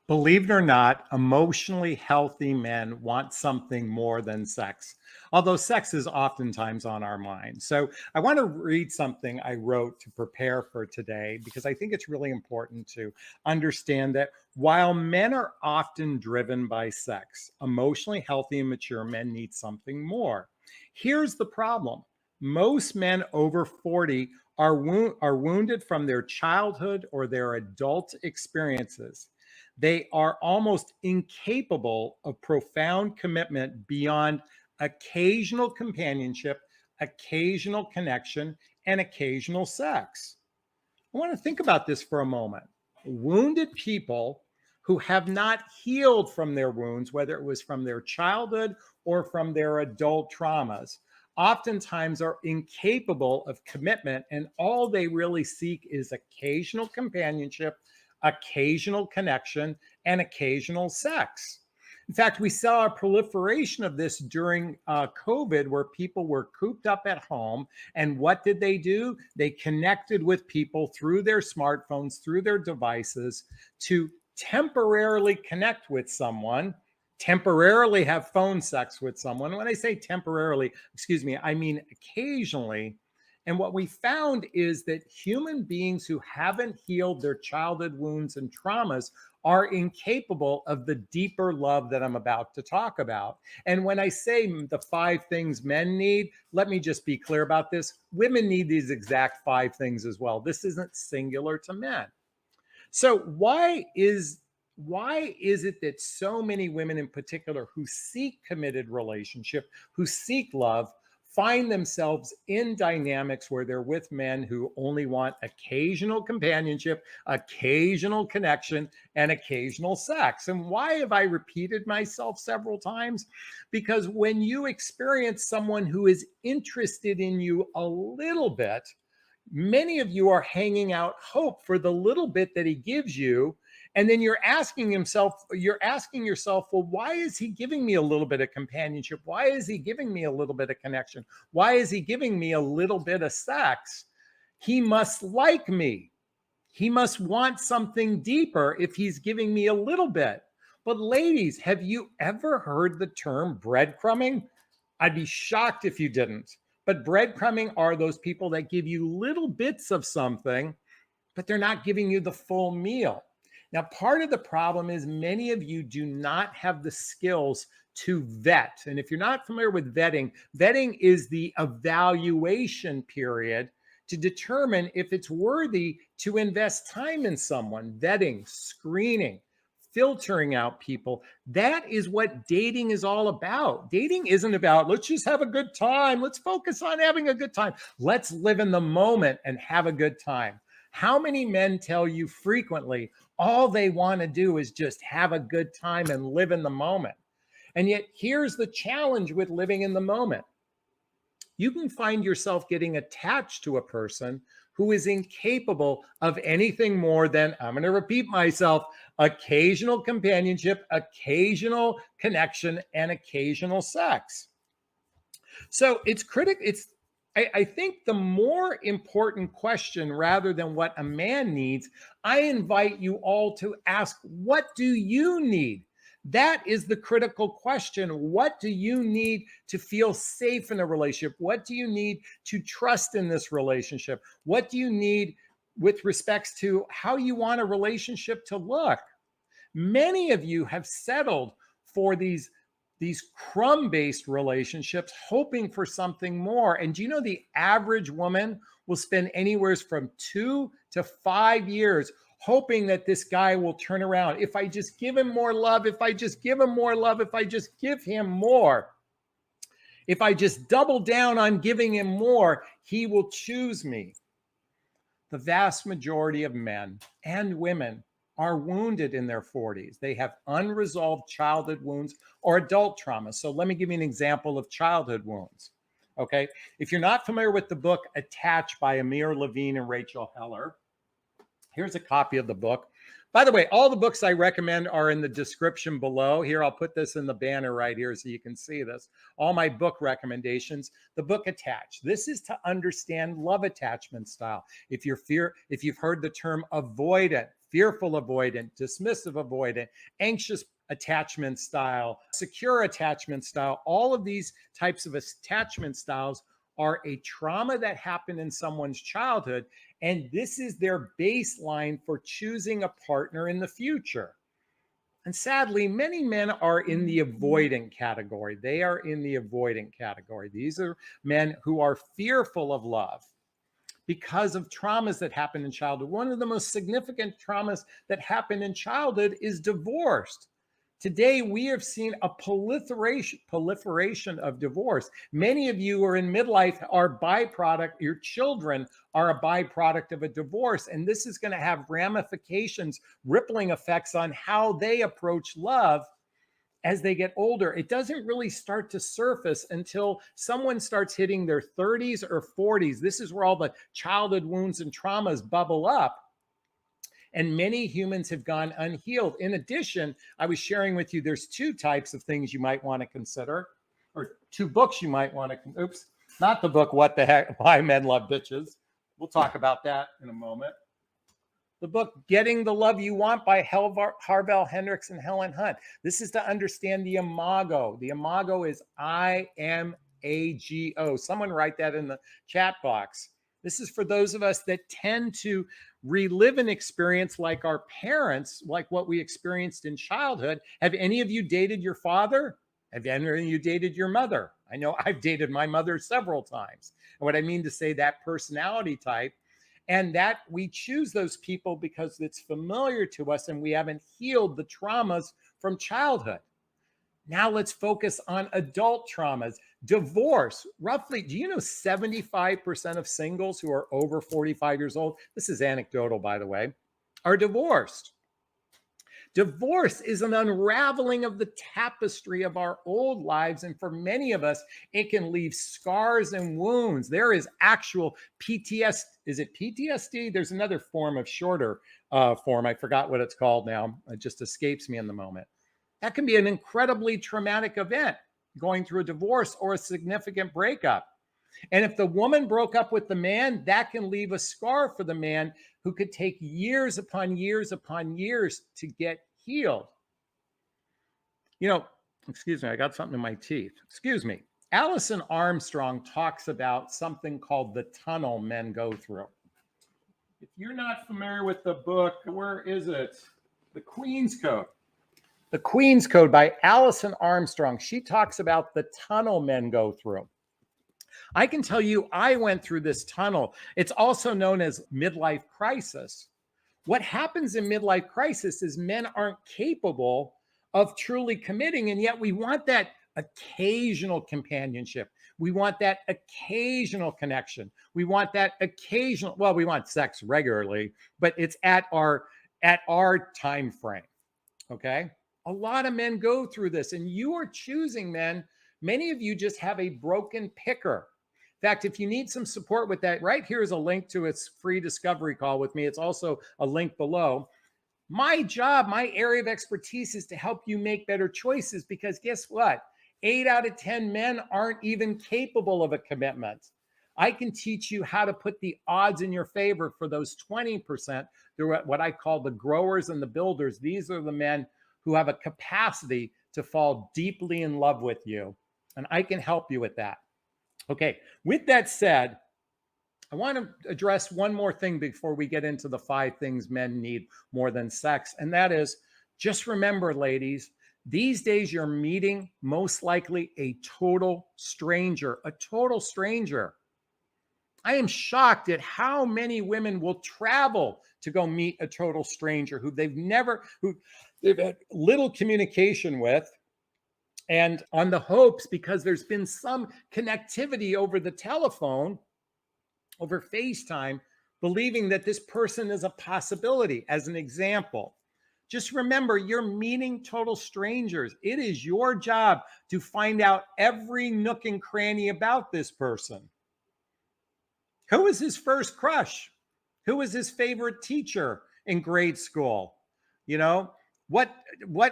Believe it or not, emotionally healthy men want something more than sex, although sex is oftentimes on our mind. So, I want to read something I wrote to prepare for today because I think it's really important to understand that while men are often driven by sex, emotionally healthy and mature men need something more. Here's the problem: most men over 40 are wounded from their childhood or their adult experiences. They are almost incapable of profound commitment beyond occasional companionship, occasional connection, and occasional sex. I want to think about this for a moment. Wounded people who have not healed from their wounds, whether it was from their childhood or from their adult traumas, oftentimes are incapable of commitment, and all they really seek is occasional companionship, occasional connection, and occasional sex. In fact, we saw a proliferation of this during COVID, where people were cooped up at home. And what did they do? They connected with people through their smartphones, through their devices, to temporarily connect with someone, temporarily have phone sex with someone. When I say temporarily, excuse me, I mean occasionally. And what we found is that human beings who haven't healed their childhood wounds and traumas are incapable of the deeper love that I'm about to talk about. And when I say the 5 things men need, let me just be clear about this. Women need these exact 5 things as well. This isn't singular to men. So why is it that so many women in particular who seek committed relationship, who seek love, find themselves in dynamics where they're with men who only want occasional companionship, occasional connection, and occasional sex? And why have I repeated myself several times? Because when you experience someone who is interested in you a little bit, many of you are hanging out hope for the little bit that he gives you. And then you're asking yourself, well, why is he giving me a little bit of companionship? Why is he giving me a little bit of connection? Why is he giving me a little bit of sex? He must like me. He must want something deeper if he's giving me a little bit. But ladies, have you ever heard the term breadcrumbing? I'd be shocked if you didn't. But breadcrumbing are those people that give you little bits of something, but they're not giving you the full meal. Now, part of the problem is many of you do not have the skills to vet. And if you're not familiar with vetting, vetting is the evaluation period to determine if it's worthy to invest time in someone. Vetting, screening, filtering out people. That is what dating is all about. Dating isn't about, let's just have a good time. Let's focus on having a good time. Let's live in the moment and have a good time. How many men tell you frequently all they want to do is just have a good time and live in the moment? And yet, here's the challenge with living in the moment: you can find yourself getting attached to a person who is incapable of anything more than, I'm going to repeat myself, occasional companionship, occasional connection, and occasional sex. So it's critical. I think the more important question, rather than what a man needs, I invite you all to ask, what do you need? That is the critical question. What do you need to feel safe in a relationship? What do you need to trust in this relationship? What do you need with respects to how you want a relationship to look? Many of you have settled for these crumb-based relationships, hoping for something more. And do you know the average woman will spend anywhere from 2 to 5 years hoping that this guy will turn around? If I just give him more love, if I just give him more love, if I just give him more, if I just double down on giving him more, he will choose me. The vast majority of men and women are wounded in their 40s. They have unresolved childhood wounds or adult trauma. So let me give you an example of childhood wounds. Okay. If you're not familiar with the book Attached by Amir Levine and Rachel Heller, here's a copy of the book. By the way, all the books I recommend are in the description below. Here, I'll put this in the banner right here so you can see this. All my book recommendations. The book Attached. This is to understand love attachment style. If you've heard the term avoidant, fearful avoidant, dismissive avoidant, anxious attachment style, secure attachment style. All of these types of attachment styles are a trauma that happened in someone's childhood. And this is their baseline for choosing a partner in the future. And sadly, many men are in the avoidant category. They are in the avoidant category. These are men who are fearful of love because of traumas that happen in childhood. One of the most significant traumas that happen in childhood is divorce. Today, we have seen a proliferation of divorce. Many of you who are in midlife are byproduct, your children are a byproduct of a divorce. And this is going to have ramifications, rippling effects on how they approach love as they get older. It doesn't really start to surface until someone starts hitting their 30s or 40s. This is where all the childhood wounds and traumas bubble up. And many humans have gone unhealed. In addition, I was sharing with you, there's two types of things you might want to consider, or two books you might want to, not the book, What the Heck, Why Men Love Bitches. We'll talk about that in a moment. The book, Getting the Love You Want by Harvell Hendrix and Helen Hunt. This is to understand the imago. The imago is IMAGO. Someone write that in the chat box. This is for those of us that tend to relive an experience like our parents, like what we experienced in childhood. Have any of you dated your father? Have any of you dated your mother? I know I've dated my mother several times. And what I mean to say, that personality type, and that we choose those people because it's familiar to us and we haven't healed the traumas from childhood. Now let's focus on adult traumas. Divorce, roughly, do you know 75% of singles who are over 45 years old, this is anecdotal, by the way, are divorced. Divorce is an unraveling of the tapestry of our old lives. And for many of us, it can leave scars and wounds. There is actual PTSD. Is it PTSD? There's another form of shorter form. I forgot what it's called now. It just escapes me in the moment. That can be an incredibly traumatic event, going through a divorce or a significant breakup. And if the woman broke up with the man, that can leave a scar for the man who could take years upon years upon years to get healed. You know, excuse me, I got something in my teeth. Excuse me. Alison Armstrong talks about something called the tunnel men go through. If you're not familiar with the book, where is it? The Queen's Code. The Queen's Code by Alison Armstrong. She talks about the tunnel men go through. I can tell you, I went through this tunnel. It's also known as midlife crisis. What happens in midlife crisis is men aren't capable of truly committing, and yet we want that occasional companionship. We want that occasional connection. We want that occasional, well, we want sex regularly, but it's at our time frame. Okay? A lot of men go through this, and you are choosing men. Many of you just have a broken picker. In fact, if you need some support with that, right here is a link to its free discovery call with me. It's also a link below. My job, my area of expertise is to help you make better choices, because guess what? 8 out of 10 men aren't even capable of a commitment. I can teach you how to put the odds in your favor for those 20%. They're what I call the growers and the builders. These are the men who have a capacity to fall deeply in love with you. And I can help you with that. Okay, with that said, I want to address one more thing before we get into the 5 things men need more than sex. And that is, just remember, ladies, these days you're meeting most likely a total stranger, a total stranger. I am shocked at how many women will travel to go meet a total stranger who they've had little communication with. And on the hopes, because there's been some connectivity over the telephone, over FaceTime, believing that this person is a possibility. As an example, just remember, you're meeting total strangers. It is your job to find out every nook and cranny about this person. Who was his first crush? Who was his favorite teacher in grade school? You know, what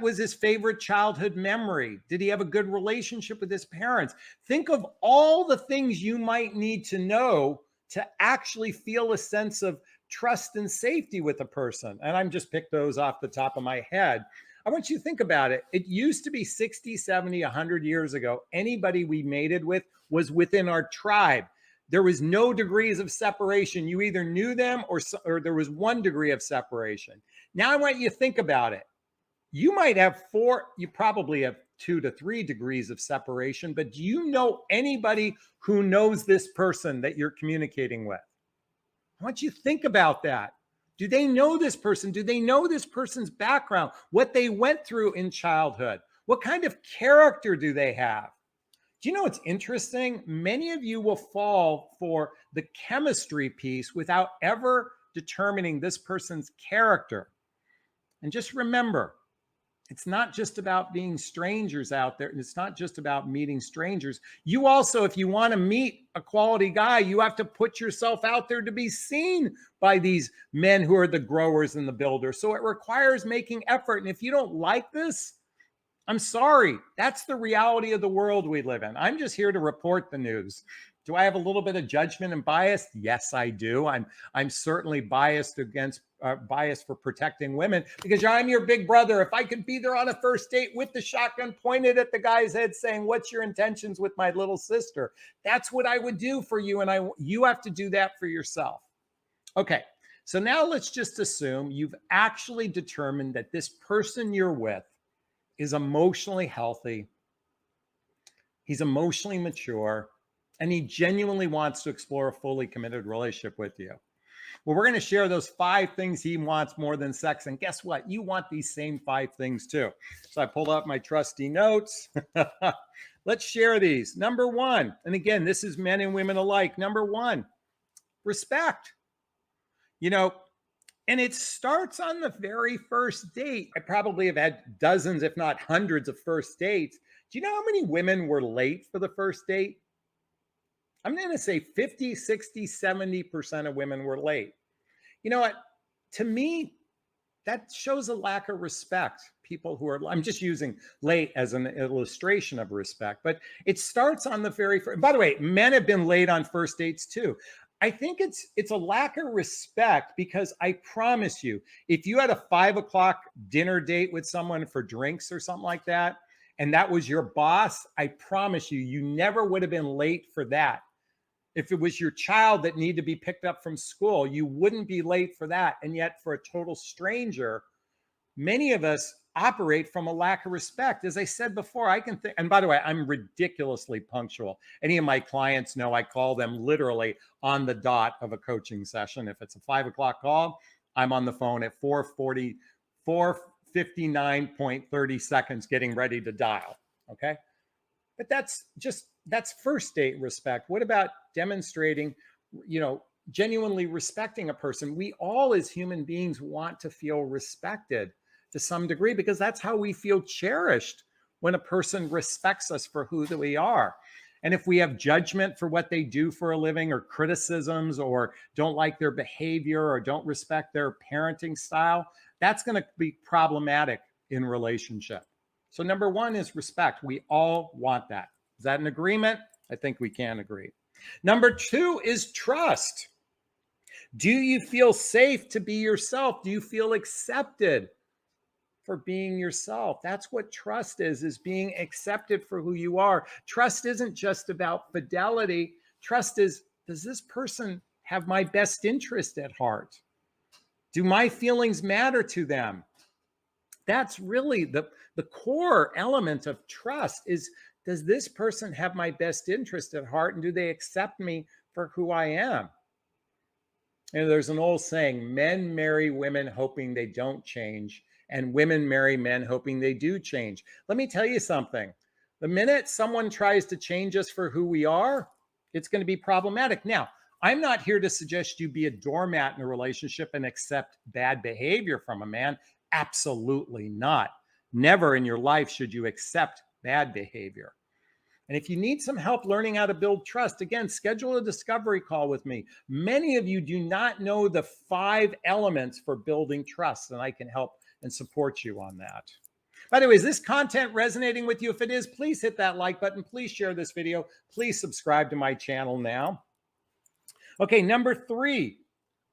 was his favorite childhood memory? Did he have a good relationship with his parents? Think of all the things you might need to know to actually feel a sense of trust and safety with a person. And I'm just picked those off the top of my head. I want you to think about it. It used to be 60, 70, 100 years ago, anybody we mated with was within our tribe. There was no degrees of separation. You either knew them or there was 1 degree of separation. Now I want you to think about it. You might have 4, you probably have 2 to 3 degrees of separation, but do you know anybody who knows this person that you're communicating with? I want you to think about that. Do they know this person? Do they know this person's background? What they went through in childhood? What kind of character do they have? Do you know what's interesting? Many of you will fall for the chemistry piece without ever determining this person's character. And just remember, it's not just about being strangers out there. It's not just about meeting strangers. You also, if you want to meet a quality guy, you have to put yourself out there to be seen by these men who are the growers and the builders. So it requires making effort. And if you don't like this, I'm sorry. That's the reality of the world we live in. I'm just here to report the news. Do I have a little bit of judgment and bias? Yes, I do. I'm certainly biased for protecting women because I'm your big brother. If I could be there on a first date with the shotgun pointed at the guy's head saying, "What's your intentions with my little sister?" That's what I would do for you. And you have to do that for yourself. Okay. So now let's just assume you've actually determined that this person you're with is emotionally healthy. He's emotionally mature. And he genuinely wants to explore a fully committed relationship with you. Well, we're going to share those 5 things he wants more than sex. And guess what? You want these same 5 things too. So I pulled out my trusty notes. Let's share these. Number 1, and again, this is men and women alike. Number 1, respect. And it starts on the very first date. I probably have had dozens, if not hundreds of first dates. Do you know how many women were late for the first date? I'm going to say 50, 60, 70% of women were late. You know what? To me, that shows a lack of respect. People who are, I'm just using late as an illustration of respect, but it starts on the very first. By the way, men have been late on first dates too. I think it's a lack of respect because I promise you, if you had a 5 o'clock dinner date with someone for drinks or something like that, and that was your boss, I promise you, you never would have been late for that. If it was your child that needed to be picked up from school, you wouldn't be late for that. And yet for a total stranger, many of us operate from a lack of respect. As I said before, I can think, and by the way, I'm ridiculously punctual. Any of my clients know I call them literally on the dot of a coaching session. If it's a 5 o'clock call, I'm on the phone at 4:40, 4:59.30 seconds getting ready to dial. Okay. But that's first date respect. What about demonstrating, genuinely respecting a person? We all as human beings want to feel respected to some degree because that's how we feel cherished, when a person respects us for who we are. And if we have judgment for what they do for a living, or criticisms, or don't like their behavior, or don't respect their parenting style, that's going to be problematic in relationship. So number 1 is respect. We all want that. Is that an agreement? I think we can agree. Number 2 is trust. Do you feel safe to be yourself? Do you feel accepted for being yourself? That's what trust is being accepted for who you are. Trust isn't just about fidelity. Trust is, does this person have my best interest at heart? Do my feelings matter to them? That's really the core element of trust is, does this person have my best interest at heart, and do they accept me for who I am? And there's an old saying, men marry women hoping they don't change, and women marry men hoping they do change. Let me tell you something. The minute someone tries to change us for who we are, it's going to be problematic. Now, I'm not here to suggest you be a doormat in a relationship and accept bad behavior from a man. Absolutely not. Never in your life should you accept bad behavior. And if you need some help learning how to build trust, again, schedule a discovery call with me. Many of you do not know the 5 elements for building trust, and I can help and support you on that. By the way, is this content resonating with you? If it is, please hit that like button. Please share this video. Please subscribe to my channel now. Okay, number 3,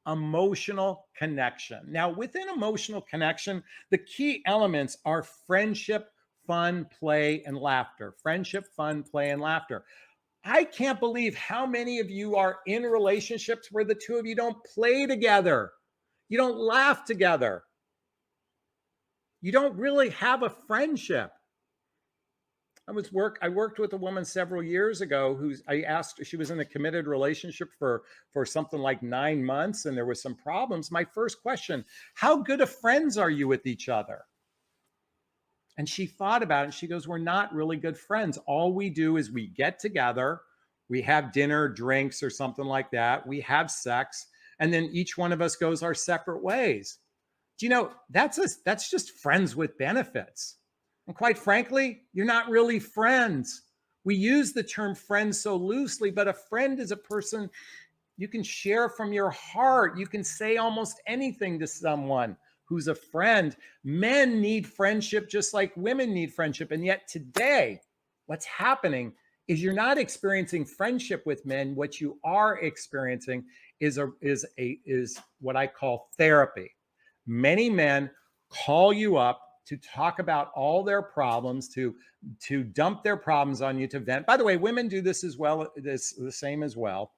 emotional connection. Now, within emotional connection, the key elements are friendship, fun, play, and laughter. Friendship, fun, play, and laughter. I can't believe how many of you are in relationships where the two of you don't play together. You don't laugh together. You don't really have a friendship. I worked with a woman several years ago I asked, she was in a committed relationship for something like 9 months, and there was some problems. My first question, how good of friends are you with each other? And she thought about it and she goes, we're not really good friends. All we do is we get together, we have dinner, drinks, or something like that. We have sex, and then each one of us goes our separate ways. Do you know, that's just friends with benefits. And quite frankly, you're not really friends. We use the term friend so loosely, but a friend is a person you can share from your heart. You can say almost anything to someone who's a friend. Men need friendship just like women need friendship. And yet today, what's happening is you're not experiencing friendship with men. What you are experiencing is what I call therapy. Many men call you up to talk about all their problems, to dump their problems on you, to vent. By the way, women do this as well, the same as well.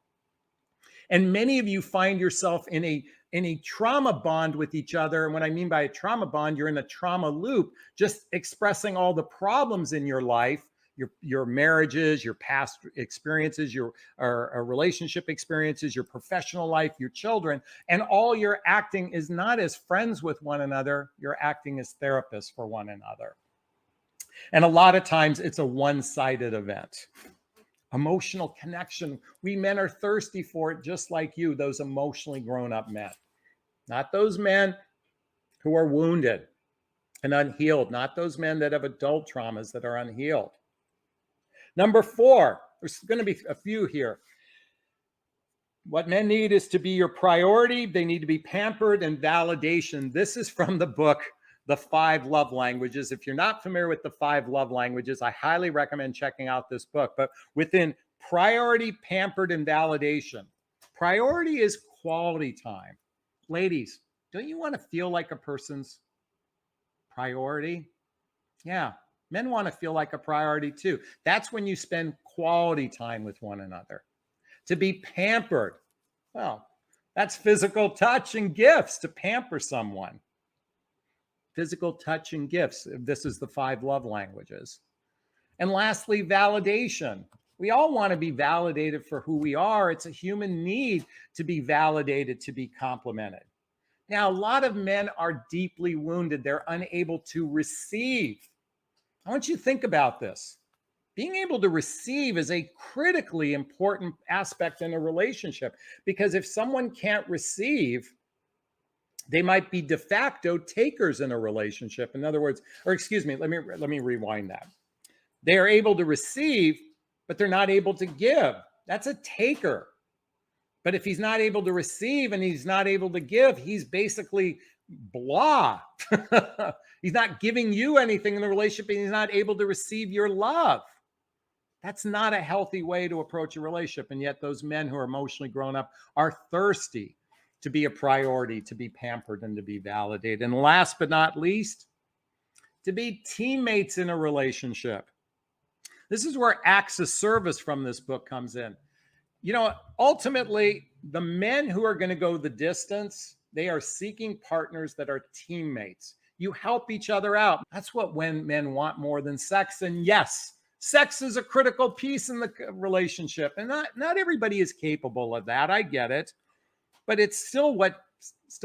And many of you find yourself in a trauma bond with each other. And what I mean by a trauma bond, you're in a trauma loop, just expressing all the problems in your life, your marriages, your past experiences, your relationship experiences, your professional life, your children. And all you're acting is not as friends with one another, you're acting as therapists for one another. And a lot of times it's a one-sided event. Emotional connection. We men are thirsty for it, just like you, those emotionally grown-up men. Not those men who are wounded and unhealed, not those men that have adult traumas that are unhealed. Number 4, there's going to be a few here. What men need is to be your priority. They need to be pampered and validation. This is from the book, The 5 Love Languages. If you're not familiar with the 5 love languages, I highly recommend checking out this book. But within priority, pampered, and validation, priority is quality time. Ladies, don't you want to feel like a person's priority? Yeah. Men want to feel like a priority too. That's when you spend quality time with one another. To be pampered, well, that's physical touch and gifts, to pamper someone. Physical touch and gifts. This is the 5 love languages. And lastly, validation. We all want to be validated for who we are. It's a human need to be validated, to be complimented. Now, a lot of men are deeply wounded. They're unable to receive. I want you to think about this. Being able to receive is a critically important aspect in a relationship, because if someone can't receive, they might be de facto takers in a relationship. In other words, or excuse me, let me rewind that. They are able to receive, but they're not able to give. That's a taker. But if he's not able to receive and he's not able to give, he's basically blah. He's not giving you anything in the relationship, and he's not able to receive your love. That's not a healthy way to approach a relationship. And yet those men who are emotionally grown up are thirsty to be a priority, to be pampered, and to be validated. And last but not least, to be teammates in a relationship. This is where acts of service from this book comes in. You know, ultimately, the men who are going to go the distance, they are seeking partners that are teammates. You help each other out. That's what men want more than sex. And yes, sex is a critical piece in the relationship. And not everybody is capable of that. I get it. But it's still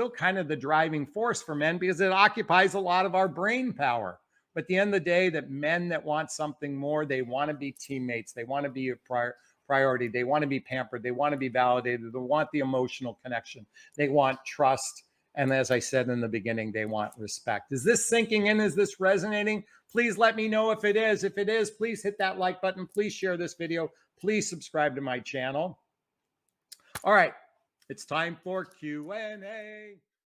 kind of the driving force for men, because it occupies a lot of our brain power. But at the end of the day, that men that want something more, they want to be teammates. They want to be a priority. They want to be pampered. They want to be validated. They want the emotional connection. They want trust. And as I said in the beginning, they want respect. Is this sinking in? Is this resonating? Please let me know if it is. If it is, please hit that like button. Please share this video. Please subscribe to my channel. All right, it's time for Q&A.